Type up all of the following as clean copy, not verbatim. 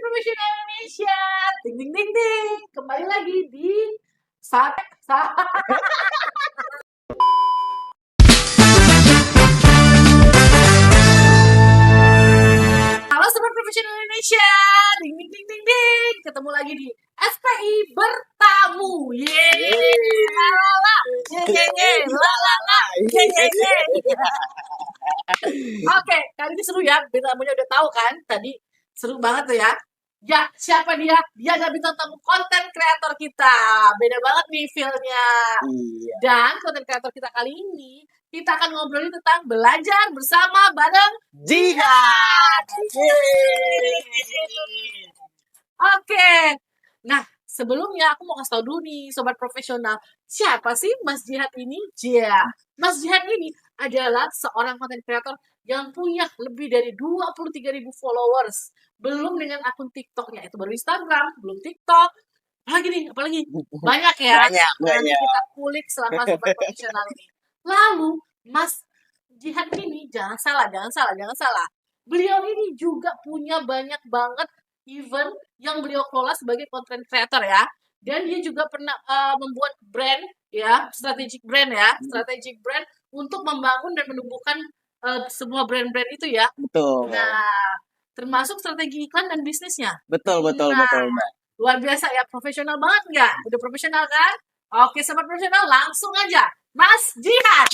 Profesional Indonesia. Ding ding ding ding. Kembali lagi di saat Halo Sobat Profesional Indonesia. Ding ding ding ding ding. Ketemu lagi di SPI bertamu. Yeay. Lalala. Yeay. Lalala. Yeay. Oke, kali ini seru ya. Bintang tamunya udah tahu kan? Tadi seru banget tuh ya. Ya, siapa dia? Dia adalah bintang tamu konten kreator kita. Beda banget nih feel-nya. Iya. Dan konten kreator kita kali ini, kita akan ngobrolin tentang belajar bersama bareng Jihad. Oke. Nah, sebelumnya aku mau kasih tau dulu nih, Sobat Profesional. Siapa sih Mas Jihad ini? Mas Jihad ini adalah seorang konten kreator yang punya lebih dari 23.000 followers. Belum dengan akun TikToknya. Itu baru Instagram, belum TikTok. Apalagi? Banyak ya. Banyak. Nanti kita kulik selama Sobat Profesional ini. Lalu, Mas Jihad ini, jangan salah. Beliau ini juga punya banyak banget event yang beliau kelola sebagai content creator ya. Dan dia juga pernah membuat brand ya, strategic brand untuk membangun dan menumbuhkan semua brand-brand itu ya. Betul. Nah, termasuk strategi iklan dan bisnisnya. Betul, Mbak. Luar biasa ya, profesional banget nggak? Udah profesional kan? Oke, Sobat Profesional, langsung aja. Mas Jihad.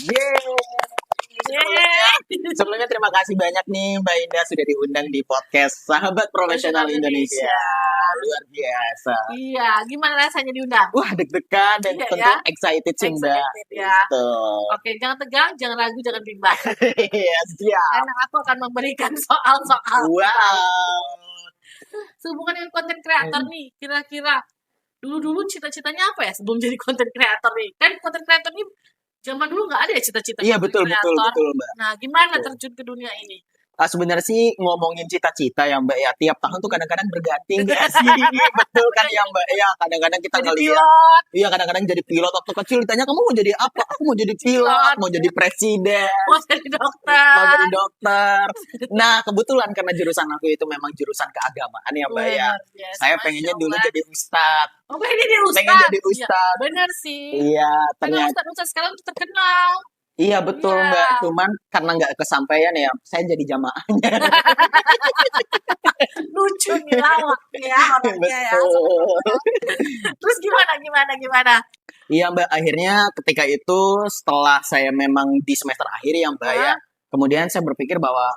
Sebelumnya terima kasih banyak nih Mbak Indah sudah diundang di podcast Sahabat Profesional Indonesia. Luar biasa. Iya, gimana rasanya diundang? Wah, deg-degan dan Iya, tentu ya? excited sih Mbak. Excited ya. Betul. Oke, jangan tegang, jangan ragu, jangan bimbang. Iya, siap. Karena aku akan memberikan soal-soal. Wow. Sehubungan dengan konten kreator nih, kira-kira dulu cita-citanya apa ya sebelum jadi konten kreator nih? Kan konten kreator nih zaman dulu nggak ada ya cita-cita Iya, konten betul, kreator. Mbak. Nah, gimana Betul. terjun ke dunia ini? Sebenarnya sih ngomongin cita-cita ya Mbak ya, tiap tahun tuh kadang-kadang berganti nggak sih? Betul kan ya Mbak ya, kadang-kadang kita Jadi ngeliat, pilot, iya kadang-kadang jadi pilot waktu kecil ditanya kamu mau jadi apa? Aku mau jadi pilot, mau jadi presiden, mau jadi mau dokter. jadi dokter. Nah kebetulan karena jurusan aku itu memang jurusan keagamaan ya Mbak ya, Yes, saya Masya pengennya dulu Allah. jadi ustadz. Oh, pengen jadi ustad. Pengen jadi ustad. Ya, bener sih. Iya, Karena ternyata. ustad-ustad sekarang tuh terkenal. Iya betul Iya. Mbak, cuman karena nggak kesampaian ya, saya jadi jamaahnya. Lucu nih lawak ya orangnya ya. Betul. Terus gimana? Iya Mbak, akhirnya ketika itu setelah saya memang di semester akhir ya Mbak ya, kemudian saya berpikir bahwa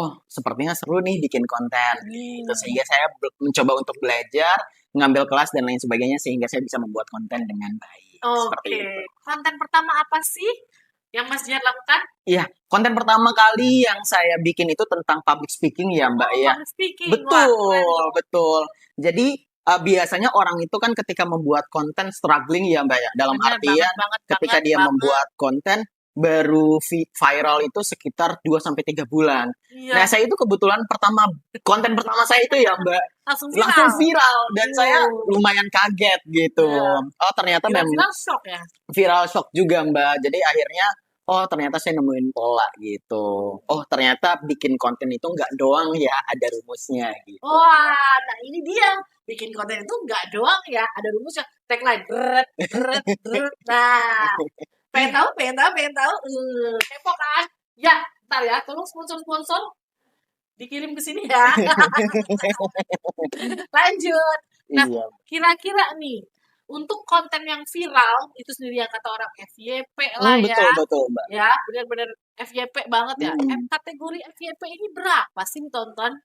oh sepertinya seru nih bikin konten gitu, sehingga saya mencoba untuk belajar, ngambil kelas dan lain sebagainya sehingga saya bisa membuat konten dengan baik. Seperti Oke. itu. Konten pertama apa sih yang Mas Jihad lakukan? Iya, konten pertama kali yang saya bikin itu tentang public speaking ya Mbak ya. Public speaking. Betul. Jadi biasanya orang itu kan ketika membuat konten struggling ya Mbak ya. Dalam Bener, artian ketika dia banget. membuat konten baru viral itu sekitar 2-3 bulan. Iya. Nah, saya itu kebetulan konten pertama saya itu ya Mbak langsung viral dan saya lumayan kaget gitu. Iya. Oh, ternyata memang Viral shock ya. viral shock juga Mbak. Jadi akhirnya oh ternyata saya nemuin pola gitu. Oh ternyata bikin konten itu nggak doang ya, ada rumusnya gitu. Wah, nah ini dia. Bikin konten itu nggak doang ya, ada rumusnya. Tagline, dret. Nah, pengen tahu. Kepo kan? Ya, ntar ya, tolong sponsor dikirim ke sini ya. Lanjut. Nah, Iya. kira-kira nih, untuk konten yang viral, itu sendiri yang kata orang FYP lah ya. Betul Mbak. Ya, benar-benar FYP banget ya. Kategori FYP ini berapa sih tonton?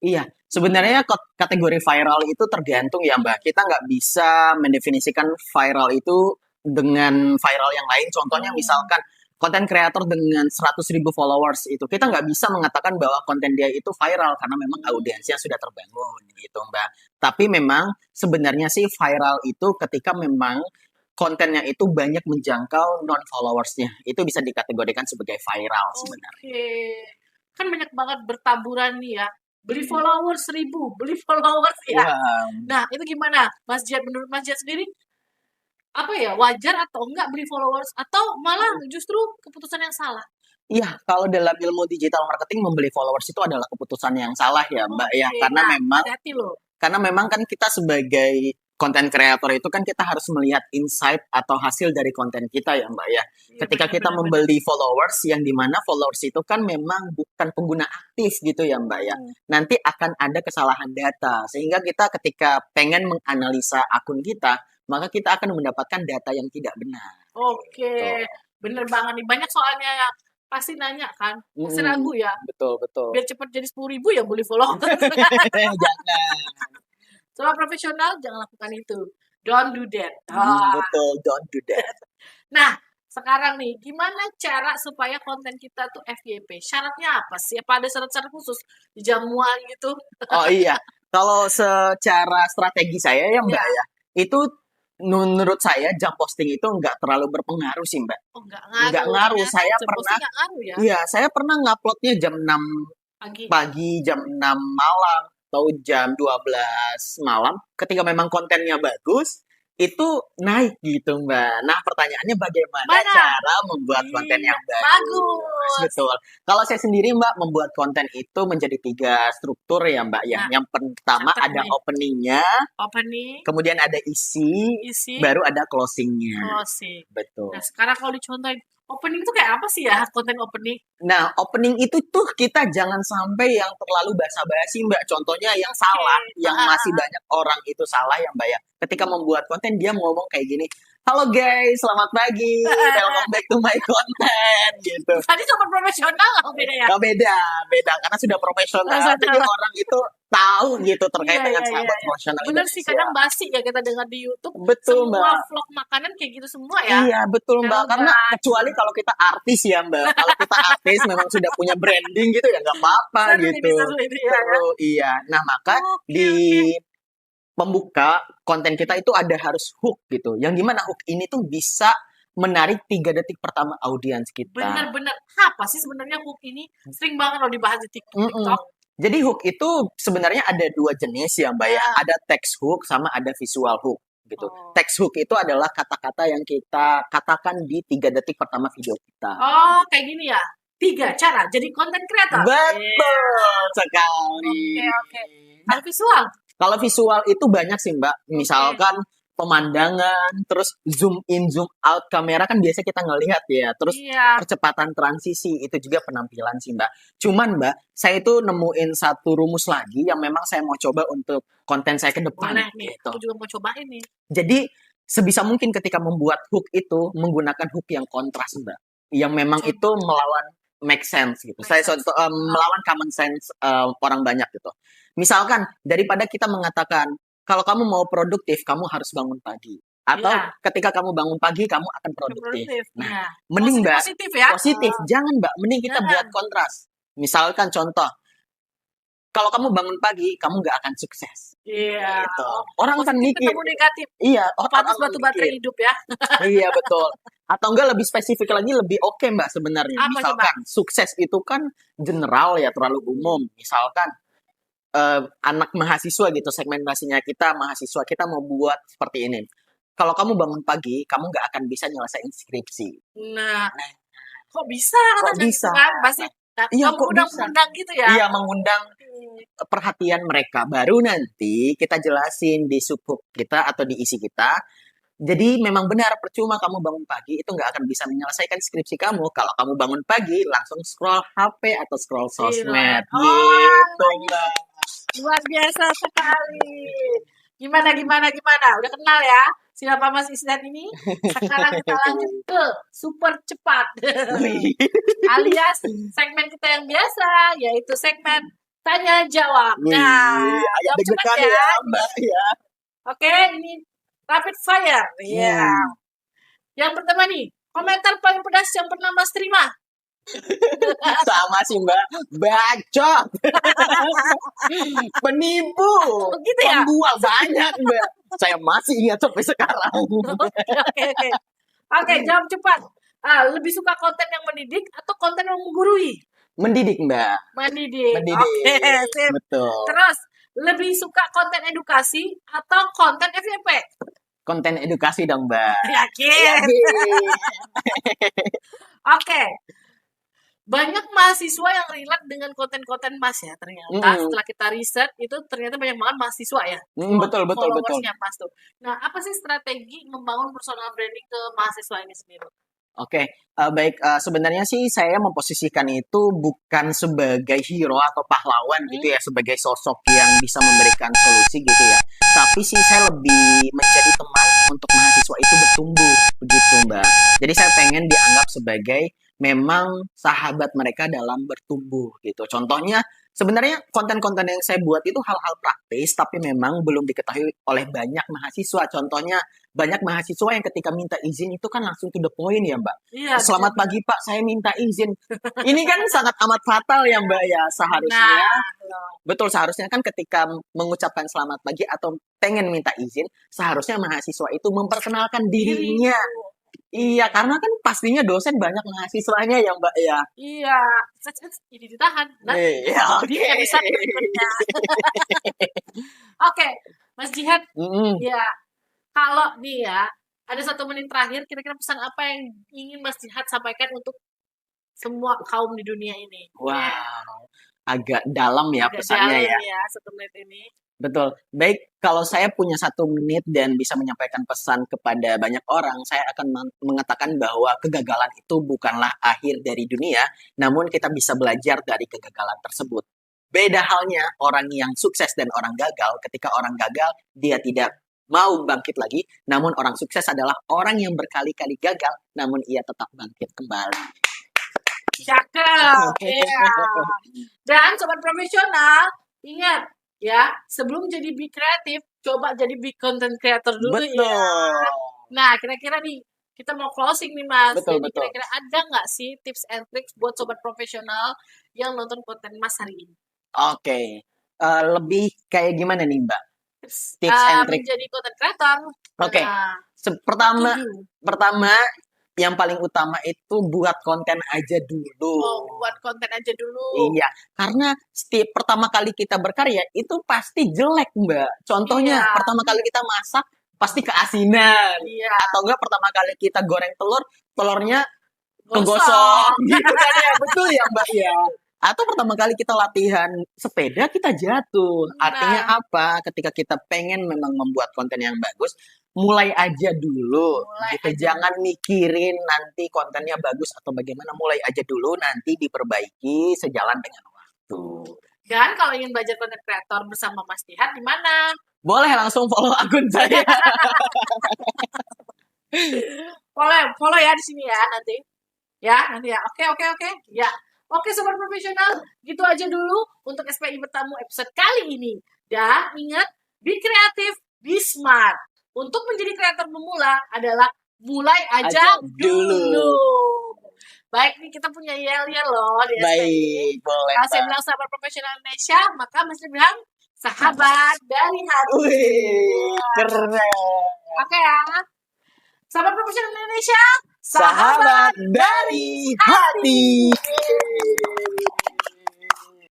Iya, sebenarnya kategori viral itu tergantung ya Mbak. Kita nggak bisa mendefinisikan viral itu dengan viral yang lain. Contohnya misalkan konten kreator dengan 100.000 followers itu, kita nggak bisa mengatakan bahwa konten dia itu viral karena memang audiensnya sudah terbangun gitu Mbak. Tapi memang sebenarnya sih viral itu ketika memang kontennya itu banyak menjangkau non-followersnya. Itu bisa dikategorikan sebagai viral sebenarnya. Oke. Kan banyak banget bertaburan nih ya. Beli followers 1.000, beli followers ya. Wow. Nah, itu gimana? Mas Jihad, menurut Mas Jihad sendiri, apa ya, wajar atau enggak beli followers? Atau malah justru keputusan yang salah? Iya, kalau dalam ilmu digital marketing membeli followers itu adalah keputusan yang salah ya Mbak ya. Karena nah, memang hati-hati loh. Karena memang kan kita sebagai content creator itu kan kita harus melihat insight atau hasil dari konten kita ya Mbak ya. Iya, Ketika kita benar-benar. membeli followers yang dimana followers itu kan memang bukan pengguna aktif gitu ya Mbak ya. Nanti akan ada kesalahan data sehingga kita ketika pengen menganalisa akun kita, maka kita akan mendapatkan data yang tidak benar. Oke, Tuh. bener banget nih. Banyak soalnya yang pasti nanya kan, pasti ragu ya. Betul betul. Biar cepat jadi 10.000 ya boleh follow. Jangan. Soal profesional jangan lakukan itu. Don't do that. Betul, don't do that. Nah, sekarang nih, gimana cara supaya konten kita tuh FYP? Syaratnya apa sih? Apa ada syarat-syarat khusus? Jamuan gitu? Oh iya, kalau secara strategi saya ya Mbak Iya. ya, itu menurut saya jam posting itu nggak terlalu berpengaruh sih Mbak. Oh, nggak ngaruh. Nggak ngaruh, Ternyata saya jam pernah, posting nggak ngaruh ya iya saya pernah nguploadnya jam 6 pagi. pagi, jam 6 malam, atau jam 12 malam, ketika memang kontennya bagus, itu naik gitu Mbak. Nah pertanyaannya bagaimana Mana? cara membuat konten yang bagus? Bagus. Betul. Kalau saya sendiri Mbak, membuat konten itu menjadi 3 struktur ya Mbak ya. Nah, Yang pertama catat ada nih. openingnya, Opening, kemudian ada isi, isi, baru ada closingnya. closing. Betul. Nah, sekarang kalau dicontohin, opening itu kayak apa sih ya konten opening? Nah, opening itu tuh kita jangan sampai yang terlalu basa-basi, Mbak. Contohnya yang salah, yang masih banyak orang itu salah ya, Mbak ya. Ketika membuat konten, dia ngomong kayak gini, "Halo guys, selamat pagi, welcome back to my content," gitu. Tadi sama profesional apa beda ya? Nggak beda, beda. Karena sudah profesional, Sudah. jadi orang itu tahu gitu terkait Iya, dengan iya, sahabat iya. profesional Bener sih, Indonesia. kadang basi ya kita dengar di YouTube. Betul, Semua Mbak. vlog makanan kayak gitu semua ya. Iya, betul Mbak. Kalau Karena Mbak- kecuali kalau kita artis ya Mbak. Kalau kita artis memang sudah punya branding gitu ya nggak apa-apa Seru ini, gitu. seru ini ya. Seru, iya. Nah maka Oke, di oke. pembuka konten kita itu ada harus hook gitu. Yang dimana hook ini tuh bisa menarik 3 detik pertama audiens kita. Bener-bener apa sih sebenarnya hook ini? Sering banget loh dibahas di Mm-mm. TikTok. Jadi hook itu sebenarnya ada 2 jenis ya Mbak ya. Ya. Ada text hook sama ada visual hook gitu. Oh. Text hook itu adalah kata-kata yang kita katakan di 3 detik pertama video kita. Oh, kayak gini ya. 3 cara jadi konten creator. Betul sekali. Oke, oke. Kalau visual, Kalau visual itu banyak sih Mbak. Misalkan pemandangan, terus zoom in, zoom out kamera kan biasa kita ngelihat ya. Terus iya. percepatan transisi itu juga penampilan sih Mbak. Cuman Mbak, saya itu nemuin satu rumus lagi yang memang saya mau coba untuk konten saya ke depan. Boleh nih, Gitu. aku juga mau cobain nih. Jadi sebisa mungkin ketika membuat hook itu menggunakan hook yang kontras Mbak. Yang memang Contoh. itu melawan make sense gitu. Make Saya sense. contoh melawan common sense orang banyak gitu. Misalkan daripada kita mengatakan kalau kamu mau produktif kamu harus bangun pagi. Atau Iya. ketika kamu bangun pagi kamu akan produktif. Nah, Nah, mending Mbak positif ya. positif, jangan Mbak, mending kita Jangan. buat kontras. Misalkan contoh, kalau kamu bangun pagi kamu nggak akan sukses. Iya. Gitu. Orang akan Positif mikir. ketemu negatif. Iya, Pantas orang batu baterai mikir. hidup ya. Iya betul. Atau enggak lebih spesifik lagi lebih oke Mbak sebenarnya. Apa Misalkan sukses itu kan general ya terlalu umum. Misalkan anak mahasiswa gitu segmentasinya kita mahasiswa kita mau buat seperti ini. Kalau kamu bangun pagi kamu nggak akan bisa nyelesain skripsi. Nah, kok bisa? Kok Katanya bisa? gitu kan? Pasti Iya, kamu kok bisa? undang-undang gitu ya. Iya mengundang perhatian mereka. Baru nanti kita jelasin di subhook kita atau di isi kita. Jadi memang benar percuma kamu bangun pagi itu nggak akan bisa menyelesaikan skripsi kamu kalau kamu bangun pagi langsung scroll HP atau scroll sosmed. Oh, Gitu Mbak. luar biasa sekali. Gimana? Udah kenal ya siapa Mas Isdan ini? Sekarang kita lanjut ke super cepat. Alias segmen kita yang biasa, yaitu segmen tanya jawab. Nah, agak jawab cepat deg-degan ya. ya Mbak ya. Oke, ini rapid fire. Iya. Yang pertama nih, komentar paling pedas yang pernah Mas terima. Sama sih Mbak. Bacot. Penipu. Gitu ya? Pembual banyak Mbak. Saya masih ingat sampai sekarang. Oke. Oke, jawab cepat. Lebih suka konten yang mendidik atau konten yang menggurui? Mendidik Mbak. Mendidik. Mendidik. Oke, sip. Betul. Terus, lebih suka konten edukasi atau konten FYP? Konten edukasi dong Mbak. Yakin. Yakin. Oke. banyak mahasiswa yang relate dengan konten-konten Mas ya ternyata. Mm-mm. Setelah kita riset itu ternyata banyak banget mahasiswa ya Betul, betul, betul. followersnya Mas tuh. Nah, apa sih strategi membangun personal branding ke mahasiswa ini sendiri? Oke, baik. Sebenarnya sih saya memposisikan itu bukan sebagai hero atau pahlawan gitu Hmm? ya, sebagai sosok yang bisa memberikan solusi gitu ya. Tapi sih saya lebih menjadi teman untuk mahasiswa itu bertumbuh, begitu Mbak. Jadi saya pengen dianggap sebagai memang sahabat mereka dalam bertumbuh gitu. Contohnya, sebenarnya konten-konten yang saya buat itu hal-hal praktis, tapi memang belum diketahui oleh banyak mahasiswa. Contohnya, banyak mahasiswa yang ketika minta izin itu kan langsung to the point ya Mbak. Iya, Selamat benar. pagi Pak, saya minta izin. Ini kan sangat amat fatal ya Mbak ya. Seharusnya, Nah, betul seharusnya kan ketika mengucapkan selamat pagi atau pengen minta izin, seharusnya mahasiswa itu memperkenalkan diri. dirinya. Iya, karena kan pastinya dosen banyak mahasiswanya ya Mbak ya. Iya, ini ditahan. Nah, Iya, di oke. episode berikutnya. Oke, Mas Jihan, Mm-mm. ya kalau nih ya, ada 1 menit terakhir, kira-kira pesan apa yang ingin Mas Jihan sampaikan untuk semua kaum di dunia ini? Ya, Wow, agak dalam ya agak pesannya dalam ya. ya 1 menit ini. Betul. Baik, kalau saya punya 1 menit dan bisa menyampaikan pesan kepada banyak orang, saya akan mengatakan bahwa kegagalan itu bukanlah akhir dari dunia, namun kita bisa belajar dari kegagalan tersebut. Beda halnya orang yang sukses dan orang gagal. Ketika orang gagal, dia tidak mau bangkit lagi, namun orang sukses adalah orang yang berkali-kali gagal, namun ia tetap bangkit kembali. Cakep, ya. Dan sobat profesional, ingat ya, sebelum jadi big kreatif, coba jadi big content creator dulu ya. Betul. Nah, kira-kira nih, kita mau closing nih Mas. Betul, Jadi betul. kira-kira ada nggak sih tips and tricks buat sobat profesional yang nonton konten Mas hari ini? Oke. Lebih kayak gimana nih, Mbak? Tips Tips and trick. menjadi content creator. Oke. Nah, Pertama, tujuh. pertama yang paling utama itu buat konten aja dulu. Oh, buat konten aja dulu. Iya, karena setiap pertama kali kita berkarya itu pasti jelek, Mbak. Contohnya, Iya. pertama kali kita masak pasti keasinan. Iya. Atau enggak pertama kali kita goreng telur, telurnya Gosong. kegosong. Gitu kan ya, betul ya, Mbak ya. Atau pertama kali kita latihan sepeda, kita jatuh. Artinya Nah. apa? Ketika kita pengen memang membuat konten yang bagus, mulai aja dulu. Mulai Gitu. aja Jangan mikirin nanti kontennya bagus atau bagaimana. Mulai aja dulu, nanti diperbaiki sejalan dengan waktu. Dan kalau ingin belajar content creator bersama Mas Jihan di mana? Boleh langsung follow akun saya. Follow ya di sini ya nanti. Ya, nanti ya. Oke. Ya. Oke, sobat profesional, gitu aja dulu untuk SPI Bertamu episode kali ini. Dan ingat, be kreatif, be smart. Untuk menjadi kreator pemula adalah mulai aja dulu. Baik, nih kita punya yel-yel loh di SPI. Baik, boleh. Kalau saya bilang sahabat profesional Indonesia, maka mesti bilang sahabat dari hati. Wih, keren. Oke ya. Sahabat profesional Indonesia, Sahabat dari hati.